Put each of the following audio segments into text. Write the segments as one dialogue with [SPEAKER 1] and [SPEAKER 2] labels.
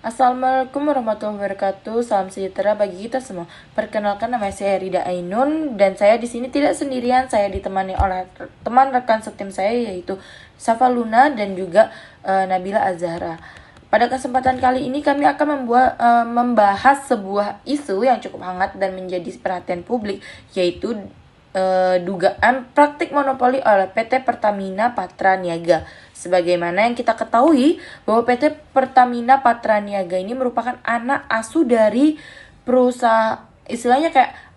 [SPEAKER 1] Assalamualaikum warahmatullahi wabarakatuh. Salam sejahtera bagi kita semua. Perkenalkan, nama saya Rida Ainun dan saya di sini tidak sendirian. Saya ditemani oleh teman rekan setim saya yaitu Safa Luna dan juga Nabila Azhara. Pada kesempatan kali ini kami akan membahas sebuah isu yang cukup hangat dan menjadi perhatian publik, yaitu dugaan praktik monopoli oleh PT Pertamina Patraniaga. Sebagaimana yang kita ketahui bahwa PT Pertamina Patraniaga ini merupakan anak asuh dari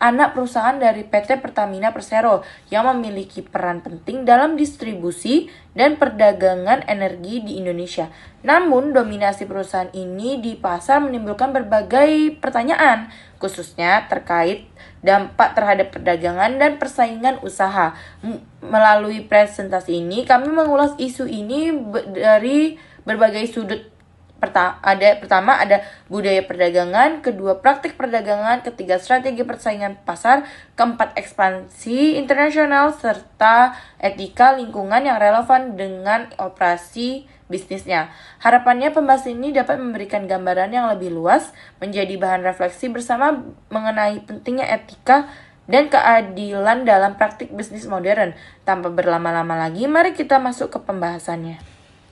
[SPEAKER 1] anak perusahaan dari PT Pertamina Persero yang memiliki peran penting dalam distribusi dan perdagangan energi di Indonesia. Namun, dominasi perusahaan ini di pasar menimbulkan berbagai pertanyaan, khususnya terkait dampak terhadap perdagangan dan persaingan usaha. Melalui presentasi ini, kami mengulas isu ini dari berbagai sudut. Pertama ada budaya perdagangan, kedua praktik perdagangan, ketiga strategi persaingan pasar, keempat ekspansi internasional, serta etika lingkungan yang relevan dengan operasi bisnisnya. Harapannya pembahasan ini dapat memberikan gambaran yang lebih luas, menjadi bahan refleksi bersama mengenai pentingnya etika dan keadilan dalam praktik bisnis modern. Tanpa berlama-lama lagi, mari kita masuk ke pembahasannya.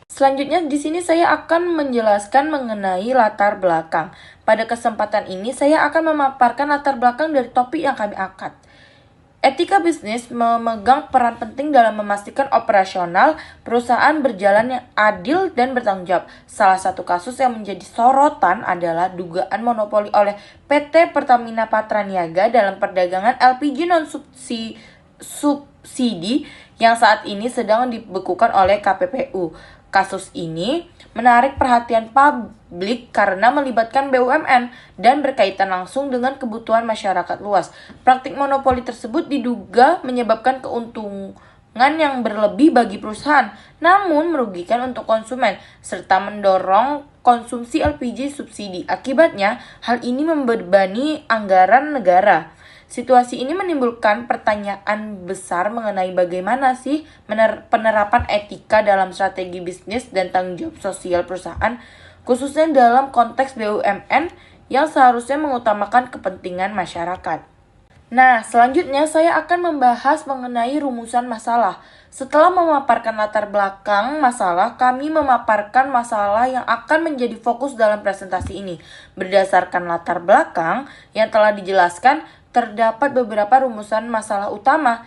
[SPEAKER 1] Selanjutnya di sini saya akan menjelaskan mengenai latar belakang. Pada kesempatan ini saya akan memaparkan latar belakang dari topik yang kami angkat. Etika bisnis memegang peran penting dalam memastikan operasional perusahaan berjalan yang adil dan bertanggung jawab. Salah satu kasus yang menjadi sorotan adalah dugaan monopoli oleh PT Pertamina Patraniaga dalam perdagangan LPG non-subsidi yang saat ini sedang dibekukan oleh KPPU. Kasus ini menarik perhatian publik karena melibatkan BUMN dan berkaitan langsung dengan kebutuhan masyarakat luas. Praktik monopoli tersebut diduga menyebabkan keuntungan yang berlebih bagi perusahaan, namun merugikan untuk konsumen, serta mendorong konsumsi LPG subsidi. Akibatnya, hal ini membebani anggaran negara. Situasi ini menimbulkan pertanyaan besar mengenai bagaimana sih penerapan etika dalam strategi bisnis dan tanggung jawab sosial perusahaan, khususnya dalam konteks BUMN yang seharusnya mengutamakan kepentingan masyarakat. Nah, selanjutnya saya akan membahas mengenai rumusan masalah. Setelah memaparkan latar belakang masalah, kami memaparkan masalah yang akan menjadi fokus dalam presentasi ini. Berdasarkan latar belakang yang telah dijelaskan, terdapat beberapa rumusan masalah utama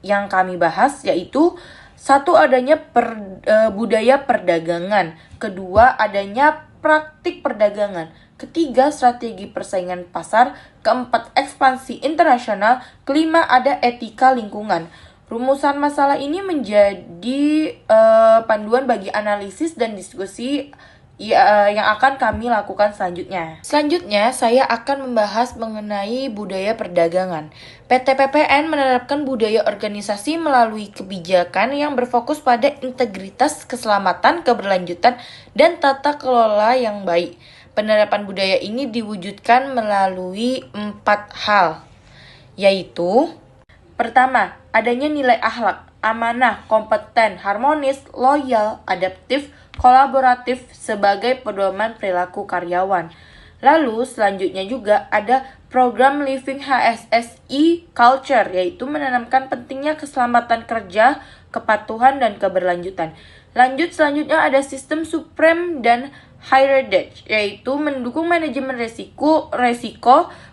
[SPEAKER 1] yang kami bahas, yaitu satu, adanya budaya perdagangan, kedua, adanya praktik perdagangan, ketiga, strategi persaingan pasar, keempat, ekspansi internasional, kelima, ada etika lingkungan. Rumusan masalah ini menjadi panduan bagi analisis dan diskusi yang akan kami lakukan selanjutnya. Selanjutnya, saya akan membahas mengenai budaya perdagangan. PT PPN menerapkan budaya organisasi melalui kebijakan yang berfokus pada integritas, keselamatan, keberlanjutan, dan tata kelola yang baik. Penerapan budaya ini diwujudkan melalui 4 hal, yaitu: pertama, adanya nilai akhlak, amanah, kompeten, harmonis, loyal, adaptif, kolaboratif sebagai pedoman perilaku karyawan. Lalu selanjutnya juga ada program Living HSSI Culture, yaitu menanamkan pentingnya keselamatan kerja, kepatuhan, dan keberlanjutan. Selanjutnya ada sistem Supreme dan Heritage, yaitu mendukung manajemen resiko,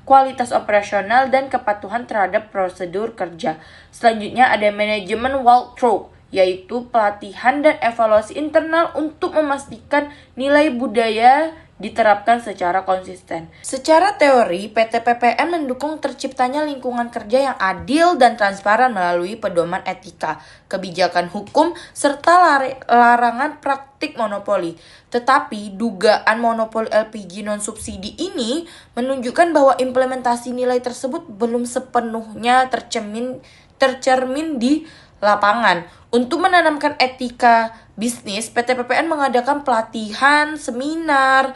[SPEAKER 1] kualitas operasional, dan kepatuhan terhadap prosedur kerja. Selanjutnya ada manajemen walkthrough, yaitu pelatihan dan evaluasi internal untuk memastikan nilai budaya diterapkan secara konsisten. Secara teori, PT PPN mendukung terciptanya lingkungan kerja yang adil dan transparan melalui pedoman etika, kebijakan hukum, serta larangan praktik monopoli. Tetapi, dugaan monopoli LPG non-subsidi ini menunjukkan bahwa implementasi nilai tersebut belum sepenuhnya tercermin di lapangan. Untuk menanamkan etika bisnis, PT PPN mengadakan pelatihan, seminar,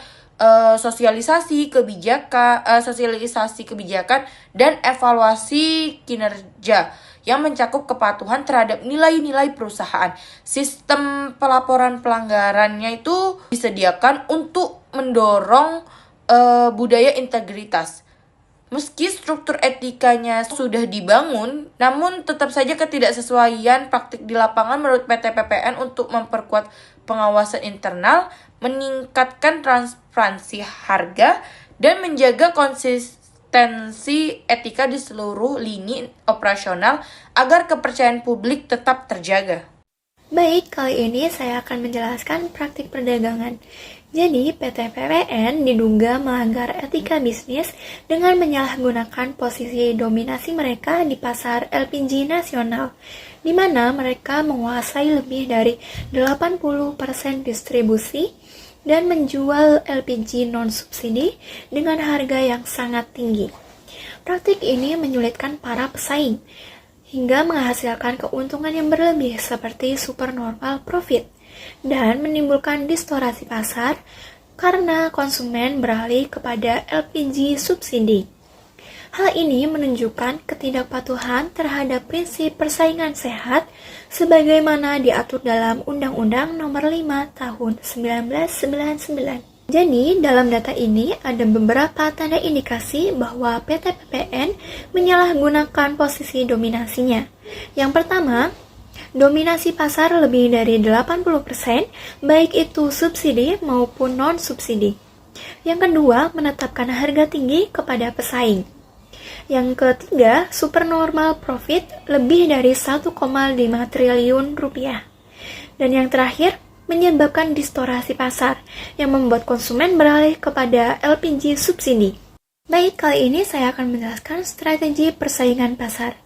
[SPEAKER 1] sosialisasi kebijakan, dan evaluasi kinerja yang mencakup kepatuhan terhadap nilai-nilai perusahaan. Sistem pelaporan pelanggarannya itu disediakan untuk mendorong budaya integritas. Meski struktur etikanya sudah dibangun, namun tetap saja ketidaksesuaian praktik di lapangan menurut PT PPN untuk memperkuat pengawasan internal, meningkatkan transparansi harga, dan menjaga konsistensi etika di seluruh lini operasional agar kepercayaan publik tetap terjaga.
[SPEAKER 2] Baik, kali ini saya akan menjelaskan praktik perdagangan. Jadi, PT PPN diduga melanggar etika bisnis dengan menyalahgunakan posisi dominasi mereka di pasar LPG nasional, di mana mereka menguasai lebih dari 80% distribusi dan menjual LPG non-subsidi dengan harga yang sangat tinggi. Praktik ini menyulitkan para pesaing, hingga menghasilkan keuntungan yang berlebih seperti supernormal profit, dan menimbulkan distorsi pasar karena konsumen beralih kepada LPG subsidi. Hal ini menunjukkan ketidakpatuhan terhadap prinsip persaingan sehat sebagaimana diatur dalam Undang-Undang Nomor 5 Tahun 1999. Jadi, dalam data ini ada beberapa tanda indikasi bahwa PT PPN menyalahgunakan posisi dominasinya. Yang pertama, dominasi pasar lebih dari 80%, baik itu subsidi maupun non-subsidi. Yang kedua, menetapkan harga tinggi kepada pesaing. Yang ketiga, supernormal profit lebih dari 1,5 triliun rupiah. Dan yang terakhir, menyebabkan distorsi pasar yang membuat konsumen beralih kepada LPG subsidi. Baik, kali ini saya akan menjelaskan strategi persaingan pasar.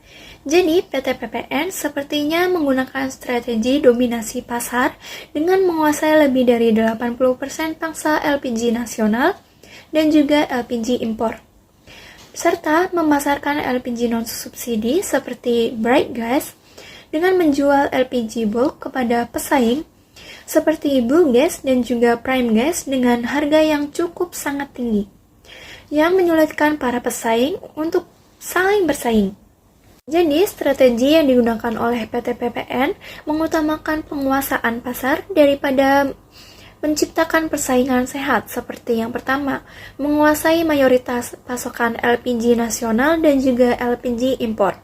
[SPEAKER 2] Jadi, PT PPN sepertinya menggunakan strategi dominasi pasar dengan menguasai lebih dari 80% pangsa LPG nasional dan juga LPG impor, serta memasarkan LPG non-subsidi seperti Bright Gas dengan menjual LPG bulk kepada pesaing seperti Blue Gas dan juga Prime Gas dengan harga yang cukup sangat tinggi, yang menyulitkan para pesaing untuk saling bersaing. Jadi, strategi yang digunakan oleh PT PPN mengutamakan penguasaan pasar daripada menciptakan persaingan sehat, seperti yang pertama, menguasai mayoritas pasokan LPG nasional dan juga LPG impor.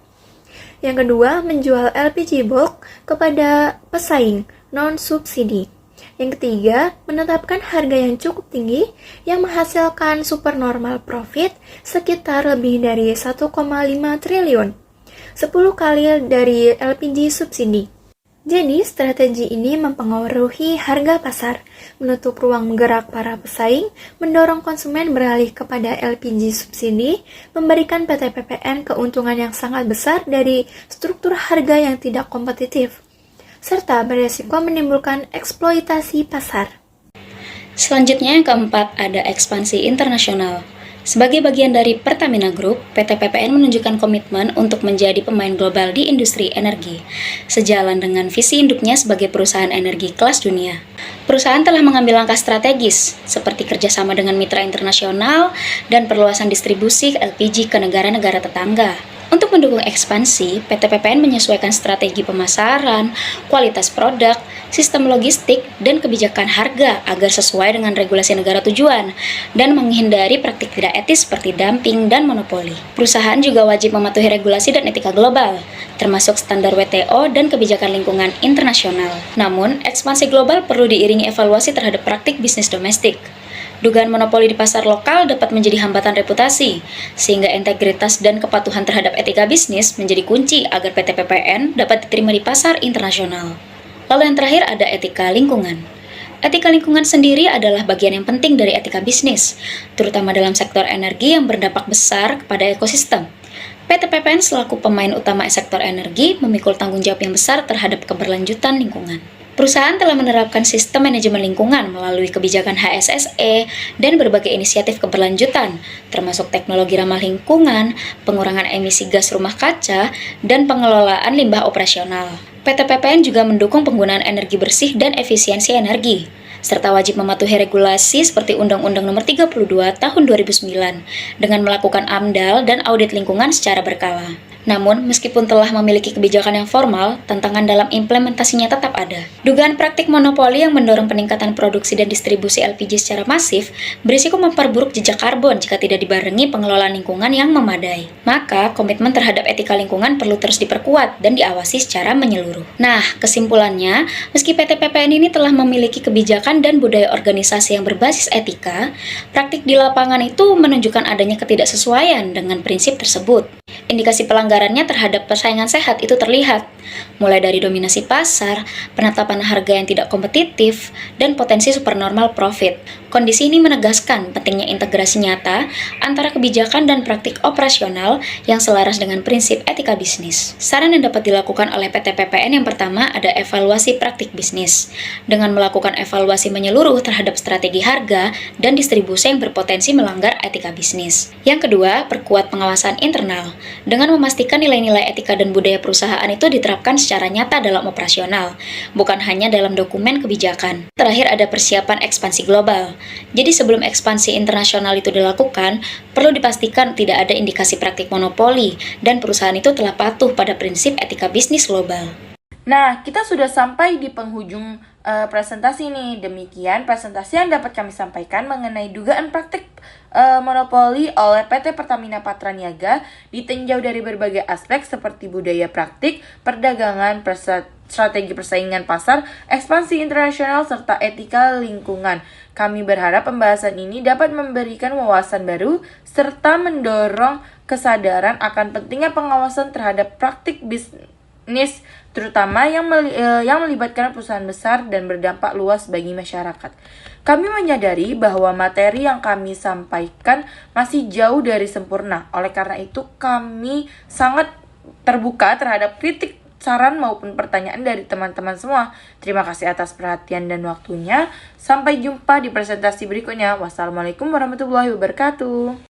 [SPEAKER 2] Yang kedua, menjual LPG bulk kepada pesaing non-subsidi. Yang ketiga, menetapkan harga yang cukup tinggi yang menghasilkan supernormal profit sekitar lebih dari 1,5 triliun, 10 kali dari LPG subsidi. Jadi, strategi ini mempengaruhi harga pasar, menutup ruang gerak para pesaing, mendorong konsumen beralih kepada LPG subsidi, memberikan PT PPN keuntungan yang sangat besar dari struktur harga yang tidak kompetitif, serta beresiko menimbulkan eksploitasi pasar.
[SPEAKER 3] Selanjutnya yang keempat ada ekspansi internasional. Sebagai bagian dari Pertamina Group, PT PPN menunjukkan komitmen untuk menjadi pemain global di industri energi, sejalan dengan visi induknya sebagai perusahaan energi kelas dunia. Perusahaan telah mengambil langkah strategis, seperti kerjasama dengan mitra internasional dan perluasan distribusi LPG ke negara-negara tetangga. Untuk mendukung ekspansi, PT PPN menyesuaikan strategi pemasaran, kualitas produk, sistem logistik, dan kebijakan harga agar sesuai dengan regulasi negara tujuan dan menghindari praktik tidak etis seperti dumping dan monopoli. Perusahaan juga wajib mematuhi regulasi dan etika global, termasuk standar WTO dan kebijakan lingkungan internasional. Namun, ekspansi global perlu diiringi evaluasi terhadap praktik bisnis domestik. Dugaan monopoli di pasar lokal dapat menjadi hambatan reputasi, sehingga integritas dan kepatuhan terhadap etika bisnis menjadi kunci agar PT PPN dapat diterima di pasar internasional. Lalu yang terakhir ada etika lingkungan. Etika lingkungan sendiri adalah bagian yang penting dari etika bisnis, terutama dalam sektor energi yang berdampak besar kepada ekosistem. PT PPN selaku pemain utama sektor energi memikul tanggung jawab yang besar terhadap keberlanjutan lingkungan. Perusahaan telah menerapkan sistem manajemen lingkungan melalui kebijakan HSSE dan berbagai inisiatif keberlanjutan, termasuk teknologi ramah lingkungan, pengurangan emisi gas rumah kaca, dan pengelolaan limbah operasional. PT PPN juga mendukung penggunaan energi bersih dan efisiensi energi, serta wajib mematuhi regulasi seperti Undang-Undang Nomor 32 Tahun 2009 dengan melakukan AMDAL dan audit lingkungan secara berkala. Namun, meskipun telah memiliki kebijakan yang formal, tantangan dalam implementasinya tetap ada. Dugaan praktik monopoli yang mendorong peningkatan produksi dan distribusi LPG secara masif berisiko memperburuk jejak karbon jika tidak dibarengi pengelolaan lingkungan yang memadai. Maka, komitmen terhadap etika lingkungan perlu terus diperkuat dan diawasi secara menyeluruh. Nah, kesimpulannya, meski PT PPN ini telah memiliki kebijakan dan budaya organisasi yang berbasis etika, praktik di lapangan itu menunjukkan adanya ketidaksesuaian dengan prinsip tersebut. Indikasi pelanggarannya terhadap persaingan sehat itu terlihat, mulai dari dominasi pasar, penetapan harga yang tidak kompetitif, dan potensi supernormal profit. Kondisi ini menegaskan pentingnya integrasi nyata antara kebijakan dan praktik operasional yang selaras dengan prinsip etika bisnis. Saran yang dapat dilakukan oleh PT PPN yang pertama ada evaluasi praktik bisnis, dengan melakukan evaluasi menyeluruh terhadap strategi harga dan distribusi yang berpotensi melanggar etika bisnis. Yang kedua, perkuat pengawasan internal, dengan memastikan nilai-nilai etika dan budaya perusahaan itu diterapkan secara nyata dalam operasional, bukan hanya dalam dokumen kebijakan. Terakhir ada persiapan ekspansi global. Jadi sebelum ekspansi internasional itu dilakukan, perlu dipastikan tidak ada indikasi praktik monopoli dan perusahaan itu telah patuh pada prinsip etika bisnis global.
[SPEAKER 1] Nah, kita sudah sampai di penghujung presentasi nih. Demikian presentasi yang dapat kami sampaikan mengenai dugaan praktik monopoli oleh PT Pertamina Patraniaga ditinjau dari berbagai aspek seperti budaya praktik, perdagangan, strategi persaingan pasar, ekspansi internasional, serta etika lingkungan. Kami berharap pembahasan ini dapat memberikan wawasan baru serta mendorong kesadaran akan pentingnya pengawasan terhadap praktik bisnis, terutama yang melibatkan perusahaan besar dan berdampak luas bagi masyarakat. Kami menyadari bahwa materi yang kami sampaikan masih jauh dari sempurna. Oleh karena itu, kami sangat terbuka terhadap kritik, saran maupun pertanyaan dari teman-teman semua. Terima kasih atas perhatian dan waktunya. Sampai jumpa di presentasi berikutnya. Wassalamualaikum warahmatullahi wabarakatuh.